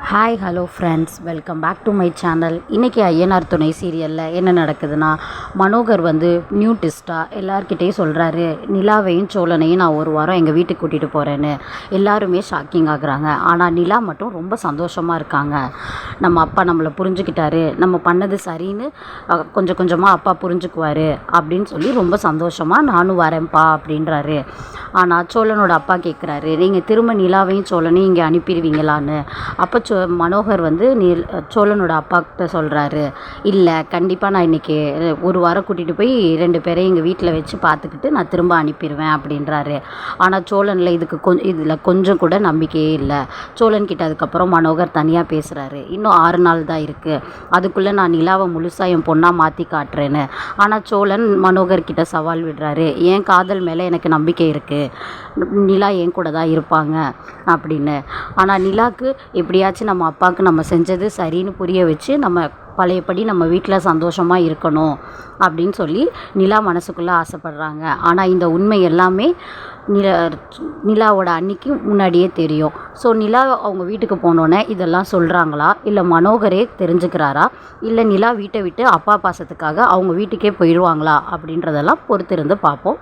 Hi hello friends, welcome back to my channel. இன்றைக்கி ஐயனார் துணை சீரியலில் என்ன நடக்குதுன்னா, மனோகர் நியூ ட்விஸ்ட்டாக எல்லார்கிட்டேயும் சொல்கிறாரு, நிலாவையும் சோழனையும் நான் ஒரு வாரம் எங்கள் வீட்டுக்கு கூட்டிகிட்டு போகிறேன்னு. எல்லாருமே ஷாக்கிங் ஆகுறாங்க. ஆனால் நிலா மட்டும் ரொம்ப சந்தோஷமாக இருக்காங்க. நம்ம அப்பா நம்மளை புரிஞ்சுக்கிட்டாரு, நம்ம பண்ணது சரின்னு கொஞ்சம் கொஞ்சமாக அப்பா புரிஞ்சுக்குவார் அப்படின்னு சொல்லி ரொம்ப சந்தோஷமாக நானும் வரேன்ப்பா அப்படின்றாரு. ஆனால் சோழனோட அப்பா கேட்குறாரு, நீங்கள் திரும்ப நிலாவையும் சோழனையும் இங்கே அனுப்பிடுவீங்களான்னு. அப்போ மனோகர் சோழனோட அப்பாக்கிட்ட சொல்கிறாரு, இல்லை கண்டிப்பாக நான் இன்றைக்கி ஒரு வாரம் கூட்டிகிட்டு போய் 2 பேரையும் எங்கள் வீட்டில் வச்சு பார்த்துக்கிட்டு நான் திரும்ப அனுப்பிடுவேன் அப்படின்றாரு. ஆனால் சோழனில் இதில் கொஞ்சம் கூட நம்பிக்கையே இல்லை. சோழன்கிட்ட அதுக்கப்புறம் மனோகர் தனியாக பேசுகிறாரு. இன்னும் 6 நாள் தான் இருக்குது, அதுக்குள்ளே நான் நிலாவை முழுசாக என் பொண்ணாக மாற்றி காட்டுறேன்னு. ஆனால் சோழன் மனோகர்கிட்ட சவால் விடுறாரு, என் காதல் மேலே எனக்கு நம்பிக்கை இருக்குது, நிலா என் கூட தான் இருப்பாங்க அப்படின்னு. ஆனால் நிலாவுக்கு எப்படியாச்சும் நம்ம அப்பாவுக்கு நம்ம செஞ்சது சரின்னு புரிய வச்சு நம்ம பழையபடி நம்ம வீட்டில் சந்தோஷமாக இருக்கணும் அப்படின்னு சொல்லி நிலா மனசுக்குள்ளே ஆசைப்படுறாங்க. ஆனால் இந்த உண்மை எல்லாமே நிலாவோட அன்னைக்கு முன்னாடியே தெரியும். ஸோ நிலா அவங்க வீட்டுக்கு போனோன்னே இதெல்லாம் சொல்கிறாங்களா, இல்லை மனோகரே தெரிஞ்சுக்கிறாரா, இல்லை நிலா வீட்டை விட்டு அப்பா பாசத்துக்காக அவங்க வீட்டுக்கே போயிடுவாங்களா அப்படின்றதெல்லாம் பொறுத்திருந்து பார்ப்போம்.